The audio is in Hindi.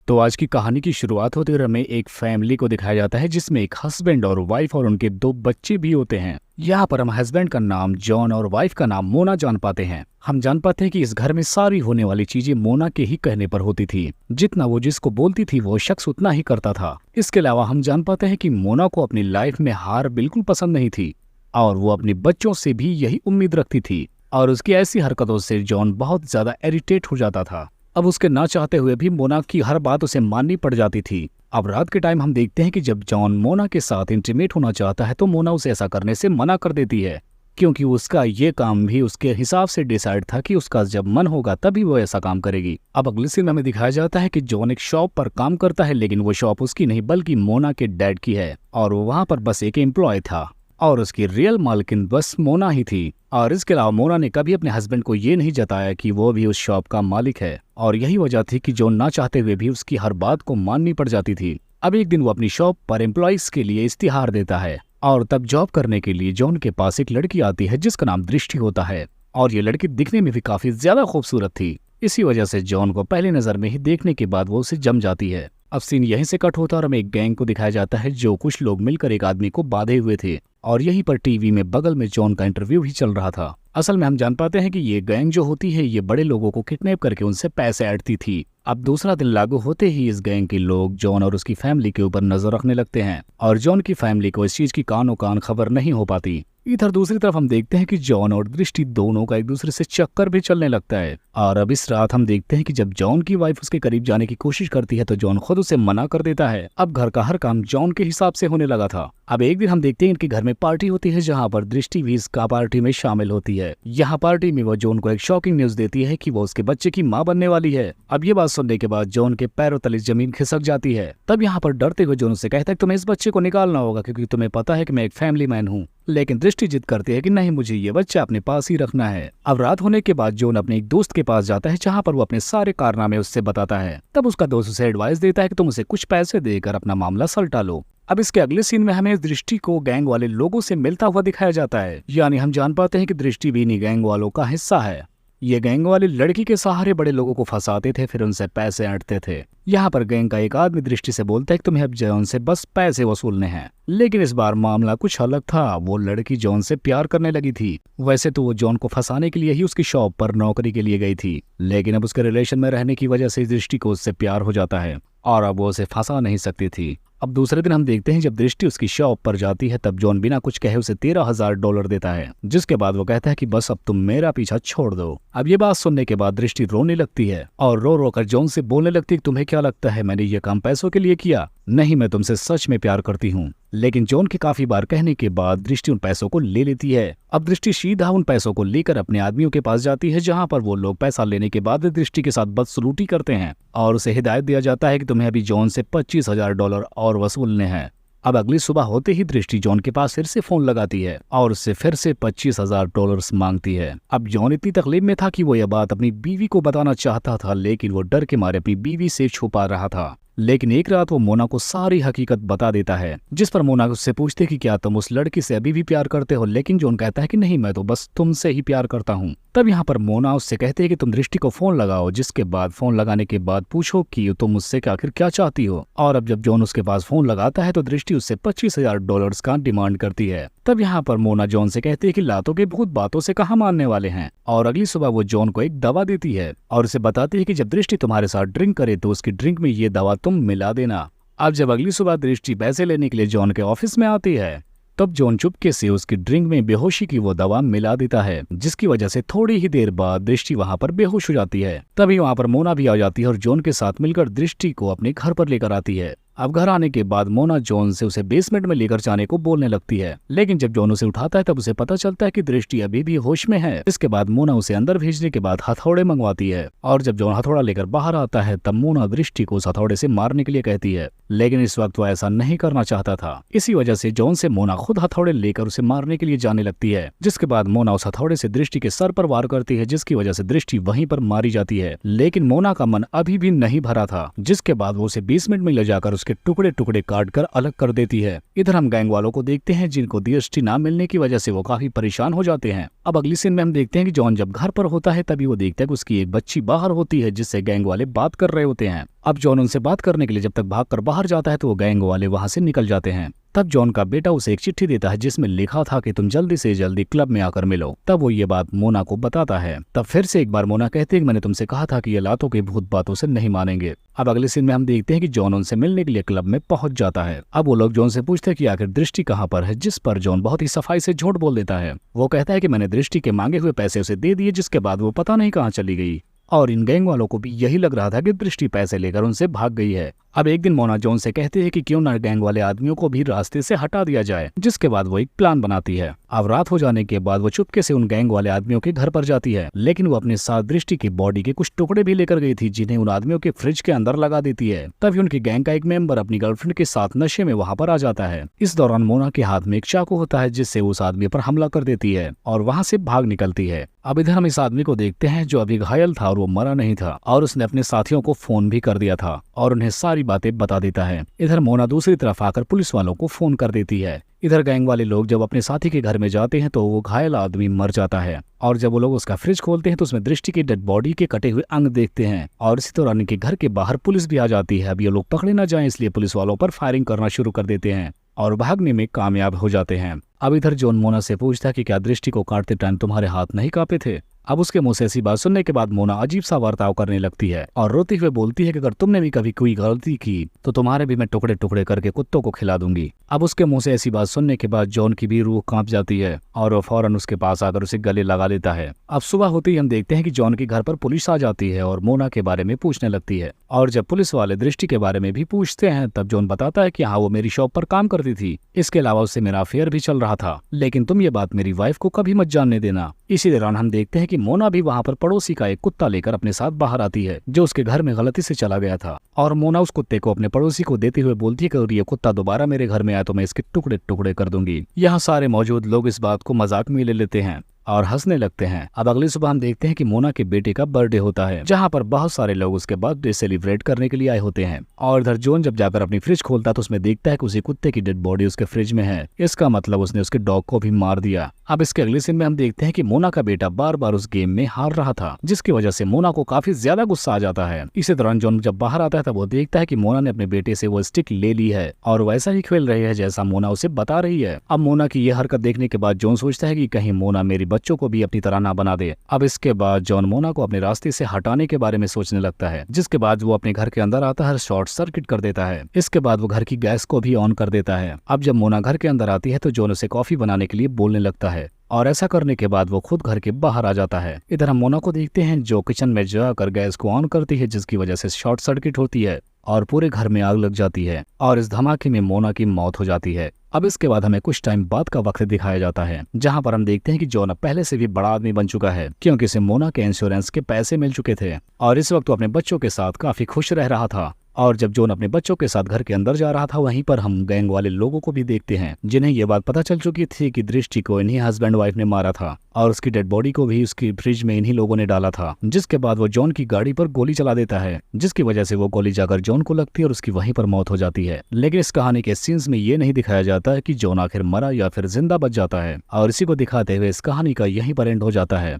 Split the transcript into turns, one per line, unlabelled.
तो आज की कहानी की शुरुआत होते हुए हमें एक फैमिली को दिखाया जाता है जिसमें एक हस्बैंड और वाइफ और उनके दो बच्चे भी होते हैं। यहाँ पर हम हस्बैंड का नाम जॉन और वाइफ का नाम मोना जान पाते हैं। हम जान पाते हैं कि इस घर में सारी होने वाली चीजें मोना के ही कहने पर होती थी। जितना वो जिसको बोलती थी वो शख्स उतना ही करता था। इसके अलावा हम जान पाते हैं कि मोना को अपनी लाइफ में हार बिल्कुल पसंद नहीं थी और वो अपने बच्चों से भी यही उम्मीद रखती थी। और उसकी ऐसी हरकतों से जॉन बहुत ज्यादा इरिटेट हो जाता था। अब उसके ना चाहते हुए भी मोना की हर बात उसे माननी पड़ जाती थी। अब रात के टाइम हम देखते हैं कि जब जॉन मोना के साथ इंटीमेट होना चाहता है तो मोना उसे ऐसा करने से मना कर देती है, क्योंकि उसका ये काम भी उसके हिसाब से डिसाइड था कि उसका जब मन होगा तभी वो ऐसा काम करेगी। अब अगले सीन में हमें दिखाया जाता है कि जॉन एक शॉप पर काम करता है, लेकिन वो शॉप उसकी नहीं बल्कि मोना के डैड की है और वो वहाँ पर बस एक एम्प्लॉय था और उसकी रियल मालकिन बस मोना ही थी। और इसके अलावा मोना ने कभी अपने हस्बैंड को ये नहीं जताया कि वो भी उस शॉप का मालिक है और यही वजह थी कि जॉन ना चाहते हुए भी उसकी हर बात को माननी पड़ जाती थी। अब एक दिन वो अपनी शॉप पर एम्प्लॉइज के लिए इस्तिहार देता है और तब जॉब करने के लिए जॉन के पास एक लड़की आती है जिसका नाम दृष्टि होता है और ये लड़की दिखने में भी काफी ज्यादा खूबसूरत थी। इसी वजह से जॉन को पहली नजर में ही देखने के बाद वो उसे जम जाती है। अब सीन यहीं से कट होता है और हमें एक गैंग को दिखाया जाता है जो कुछ लोग मिलकर एक आदमी को बांधे हुए थे और यहीं पर टीवी में बगल में जॉन का इंटरव्यू भी चल रहा था। असल में हम जान पाते हैं कि ये गैंग जो होती है ये बड़े लोगों को किडनैप करके उनसे पैसे ऐंठती थी। अब दूसरा दिन लागू होते ही इस गैंग के लोग जॉन और उसकी फैमिली के ऊपर नजर रखने लगते हैं और जॉन की फैमिली को इस चीज की कानो कान खबर नहीं हो पाती। इधर दूसरी तरफ हम देखते हैं कि जॉन और दृष्टि दोनों का एक दूसरे से चक्कर भी चलने लगता है और अब इस रात हम देखते हैं कि जब जॉन की वाइफ उसके करीब जाने की कोशिश करती है तो जॉन खुद उसे मना कर देता है। अब घर का हर काम जॉन के हिसाब से होने लगा था। अब एक दिन हम देखते हैं इनके घर में पार्टी होती है जहाँ पर दृष्टि भी इसका पार्टी में शामिल होती है। यहाँ पार्टी में वो जॉन को एक शॉकिंग न्यूज देती है कि वो उसके बच्चे की माँ बनने वाली है। अब ये बात सुनने के बाद जॉन के पैरों तले जमीन खिसक जाती है। तब यहाँ पर डरते हुए जॉन उसे कहता है तुम्हें इस बच्चे को निकालना होगा क्योंकि तुम्हें पता है कि मैं एक फैमिली मैन हूँ। लेकिन दृष्टि जिद करती है कि नहीं, मुझे ये बच्चा अपने पास ही रखना है। अब रात होने के बाद जॉन अपने एक दोस्त के पास जाता है जहाँ पर वो अपने सारे कारनामे उससे बताता है। तब उसका दोस्त उसे एडवाइस देता है कि तुम उसे कुछ पैसे देकर अपना मामला सलटा लो। अब इसके अगले सीन में हमें दृष्टि को गैंग वाले लोगों से मिलता हुआ दिखाया जाता है, यानी हम जान पाते हैं कि दृष्टि भी इन्हीं गैंग वालों का हिस्सा है। ये गैंग वाले लड़की के सहारे बड़े लोगों को फंसाते थे, फिर उनसे पैसे ऐंठते थे। यहाँ पर गैंग का एक आदमी दृष्टि से बोलता है कि तुम्हें अब जॉन से बस पैसे वसूलने हैं। लेकिन इस बार मामला कुछ अलग था। वो लड़की जॉन से प्यार करने लगी थी। वैसे तो वो जॉन को फंसाने के लिए ही उसकी शॉप पर नौकरी के लिए गई थी, लेकिन अब उसके रिलेशन में रहने की वजह से दृष्टि को उससे प्यार हो जाता है और अब वो उसे फंसा नहीं सकती थी। अब दूसरे दिन हम देखते हैं जब दृष्टि उसकी शॉप पर जाती है तब जॉन बिना कुछ कहे उसे $13,000 देता है, जिसके बाद वो कहता है कि बस अब तुम मेरा पीछा छोड़ दो। अब ये बात सुनने के बाद दृष्टि रोने लगती है और रो रो कर जॉन से बोलने लगती है तुम्हें क्या लगता है मैंने ये काम पैसों के लिए किया? नहीं, मैं तुमसे सच में प्यार करती हूँ। लेकिन जॉन के काफी बार कहने के बाद दृष्टि उन पैसों को ले लेती है। अब दृष्टि सीधा उन पैसों को लेकर अपने आदमियों के पास जाती है जहाँ पर वो लोग पैसा लेने के बाद दृष्टि के साथ बदसलूकी करते हैं और उसे हिदायत दिया जाता है कि तुम्हें अभी जॉन से $25,000 और वसूलने हैं। अब अगली सुबह होते ही दृष्टि जॉन के पास फिर से फोन लगाती है और उससे फिर से $25,000 मांगती है। अब जॉन इतनी तकलीफ में था कि वो यह बात अपनी बीवी को बताना चाहता था, लेकिन वो डर के मारे अपनी बीवी से छुपा रहा था। लेकिन एक रात वो मोना को सारी हकीकत बता देता है, जिस पर मोना उससे पूछती है कि क्या तुम उस लड़की से अभी भी प्यार करते हो? लेकिन जॉन कहता है कि नहीं, मैं तो बस तुमसे ही प्यार करता हूँ। तब यहाँ पर मोना उससे कहते हैं कि तुम दृष्टि को फोन लगाओ, जिसके बाद फोन लगाने के बाद पूछो कि तुम मुझसे आखिर क्या चाहती हो। और अब जब जॉन उसके पास फोन लगाता है तो दृष्टि उससे $25,000 का डिमांड करती है। तब यहाँ पर मोना जॉन से कहती है कि लातों के भूत बातों से कहाँ मानने वाले हैं और अगली सुबह वो जॉन को एक दवा देती है और उसे बताती है कि जब दृष्टि तुम्हारे साथ ड्रिंक करे तो उसकी ड्रिंक में ये दवा तुम मिला देना। अब जब अगली सुबह दृष्टि पैसे लेने के लिए जॉन के ऑफिस में आती है तब जॉन चुपके से उसकी ड्रिंक में बेहोशी की वो दवा मिला देता है, जिसकी वजह से थोड़ी ही देर बाद दृष्टि वहां पर बेहोश हो जाती है। तभी वहां पर मोना भी आ जाती है और जॉन के साथ मिलकर दृष्टि को अपने घर पर लेकर आती है। अब घर आने के बाद मोना जॉन से उसे बेसमेंट में लेकर जाने को बोलने लगती है, लेकिन जब जॉन उसे उठाता है तब उसे पता चलता है कि दृष्टि अभी भी होश में है। इसके बाद मोना उसे अंदर भेजने के बाद हथौड़े मंगवाती है और जब जॉन हथौड़ा लेकर बाहर आता है तब मोना दृष्टि को उस हथौड़े से मारने के लिए कहती है, लेकिन इस वक्त वो ऐसा नहीं करना चाहता था। इसी वजह से जॉन से मोना खुद हथौड़े लेकर उसे मारने के लिए जाने लगती है, जिसके बाद मोना उस हथौड़े से दृष्टि के सर पर वार करती है, जिसकी वजह से दृष्टि वहीं पर मारी जाती है। लेकिन मोना का मन अभी भी नहीं भरा था, जिसके बाद वो उसे बेसमेंट में ले जाकर उसकी उसके टुकड़े टुकड़े काट कर अलग कर देती है। इधर हम गैंग वालों को देखते हैं जिनको दृष्टि ना मिलने की वजह से वो काफी परेशान हो जाते हैं। अब अगली सीन में हम देखते हैं कि जॉन जब घर पर होता है तभी वो देखता है कि उसकी एक बच्ची बाहर होती है जिससे गैंग वाले बात कर रहे होते हैं। अब जॉन उनसे बात करने के लिए जब तक भागकर बाहर जाता है तो वो गैंग वाले वहां से निकल जाते हैं। तब जॉन का बेटा उसे एक चिट्ठी देता है जिसमें लिखा था कि तुम जल्दी से जल्दी क्लब में आकर मिलो। तब वो ये बात मोना को बताता है। तब फिर से एक बार मोना कहती है कि मैंने तुमसे कहा था कि ये लातों के भूत बातों से नहीं मानेंगे। अब अगले सीन में हम देखते हैं कि जॉन उनसे मिलने के लिए क्लब में पहुंच जाता है। अब वो लोग जॉन से पूछते हैं कि आखिर दृष्टि कहाँ पर है, जिस पर जॉन बहुत ही सफाई से झूठ बोल देता है। वो कहता है कि मैंने दृष्टि के मांगे हुए पैसे उसे दे दिए, जिसके बाद वो पता नहीं कहाँ चली गई। और इन गैंग वालों को भी यही लग रहा था कि दृष्टि पैसे लेकर उनसे भाग गई है। अब एक दिन मोना जॉन से कहते हैं कि क्यों ना गैंग वाले आदमियों को भी रास्ते से हटा दिया जाए, जिसके बाद वो एक प्लान बनाती है। अब रात हो जाने के बाद वो चुपके से उन गैंग वाले आदमियों के घर पर जाती है, लेकिन वो अपने साथ दृष्टि की बॉडी के कुछ टुकड़े भी लेकर गई थी जिन्हें उन आदमियों के फ्रिज के अंदर लगा देती है। तभी उनकी गैंग का एक मेंबर अपनी गर्लफ्रेंड के साथ नशे में वहाँ पर आ जाता है। इस दौरान मोना के हाथ में एक चाकू होता है जिससे उस आदमी पर हमला कर देती है और वहाँ से भाग निकलती है। अब इधर हम इस आदमी को देखते हैं जो अभी घायल था और वो मरा नहीं था और उसने अपने साथियों को फोन भी कर दिया था और उन्हें सारी बातें बता देता है। इधर मोना दूसरी तरफ आकर पुलिस वालों को फोन कर देती है। इधर गैंग वाले लोग जब अपने साथी के घर में जाते हैं तो वो घायल आदमी मर जाता है और जब वो लोग उसका फ्रिज खोलते हैं तो उसमें दृष्टि की डेड बॉडी के कटे हुए अंग देखते हैं। और इसी दौरान इनके घर के बाहर पुलिस भी आ जाती है। अब ये लोग पकड़े न जाएं इसलिए पुलिस वालों पर फायरिंग करना शुरू कर देते हैं और भागने में कामयाब हो जाते हैं। अब इधर जॉन मोना से पूछता है कि क्या दृष्टि को काटते टाइम तुम्हारे हाथ नहीं कांपे थे। अब उसके मुंह से ऐसी बात सुनने के बाद मोना अजीब सा बर्ताव करने लगती है और रोते हुए बोलती है कि अगर तुमने भी कभी कोई गलती की तो तुम्हारे भी मैं टुकड़े टुकड़े करके कुत्तों को खिला दूंगी। अब उसके मुंह से ऐसी बात सुनने के बाद जॉन की भी रूह कांप जाती है और वो फौरन उसके पास आकर उसे गले लगा लेता है। अब सुबह होते ही हम देखते हैं कि जॉन के घर पर पुलिस आ जाती है और मोना के बारे में पूछने लगती है। और जब पुलिस वाले दृष्टि के बारे में भी पूछते हैं तब जॉन बताता है कि हाँ वो मेरी शॉप पर काम करती थी, इसके अलावा उससे मेरा अफेयर भी चल रहा था, लेकिन तुम ये बात मेरी वाइफ को कभी मत जानने देना। इसी दौरान हम देखते हैं कि मोना भी वहाँ पर पड़ोसी का एक कुत्ता लेकर अपने साथ बाहर आती है जो उसके घर में गलती से चला गया था और मोना उस कुत्ते को अपने पड़ोसी को देते हुए बोलती है कि अगर ये कुत्ता दोबारा मेरे घर में आया तो मैं इसके टुकड़े टुकड़े कर दूंगी। यहाँ सारे मौजूद लोग इस बात को मजाक में ले लेते हैं और हंसने लगते हैं। अब अगली सुबह हम देखते हैं कि मोना के बेटे का बर्थडे होता है जहाँ पर बहुत सारे लोग उसके बर्थडे सेलिब्रेट करने के लिए आए होते हैं। और इधर जॉन जब जाकर अपनी फ्रिज खोलता है तो उसमें देखता है कि उसी कुत्ते की डेड बॉडी उसके फ्रिज में है। इसका मतलब उसने उसके डॉग को भी मार दिया। अब इसके अगले सीन में हम देखते हैं कि मोना का बेटा बार बार उस गेम में हार रहा था जिसकी वजह से मोना को काफी ज्यादा गुस्सा आ जाता है। इसी दौरान जॉन जब बाहर आता है तब वो देखता है कि मोना ने अपने बेटे से वो स्टिक ले ली है और वैसा ही खेल रही है जैसा मोना उसे बता रही है। अब मोना की यह हरकत देखने के बाद जॉन सोचता है कि कहीं मोना मेरे बच्चों को भी अपनी तरह ना बना दे। अब इसके बाद जॉन मोना को अपने रास्ते से हटाने के बारे में सोचने लगता है, जिसके बाद वो अपने घर के अंदर आता है, शॉर्ट सर्किट कर देता है। इसके बाद वो घर की गैस को भी ऑन कर देता है। अब जब मोना घर के अंदर आती है तो जॉन उसे कॉफी बनाने के लिए बोलने लगता है और ऐसा करने के बाद वो खुद घर के बाहर आ जाता है। इधर हम मोना को देखते हैं जो किचन में जाकर गैस को ऑन करती है जिसकी वजह से शॉर्ट सर्किट होती है और पूरे घर में आग लग जाती है और इस धमाके में मोना की मौत हो जाती है। अब इसके बाद हमें कुछ टाइम बाद का वक्त दिखाया जाता है जहां पर हम देखते हैं कि जॉन पहले से भी बड़ा आदमी बन चुका है क्योंकि इसे मोना के इंश्योरेंस के पैसे मिल चुके थे और इस वक्त वो अपने बच्चों के साथ काफी खुश रह रहा था। और जब जॉन अपने बच्चों के साथ घर के अंदर जा रहा था वहीं पर हम गैंग वाले लोगों को भी देखते हैं जिन्हें ये बात पता चल चुकी थी कि दृष्टि को इन्हीं हस्बैंड वाइफ ने मारा था और उसकी डेड बॉडी को भी उसकी फ्रिज में इन्हीं लोगों ने डाला था। जिसके बाद वो जॉन की गाड़ी पर गोली चला देता है जिसकी वजह से वो गोली जाकर जॉन को लगती है और उसकी वहीं पर मौत हो जाती है। लेकिन इस कहानी के सीन्स में ये नहीं दिखाया जाता है कि जॉन आखिर मरा या फिर जिंदा बच जाता है और इसी को दिखाते हुए इस कहानी का यहीं पर एंड हो जाता है।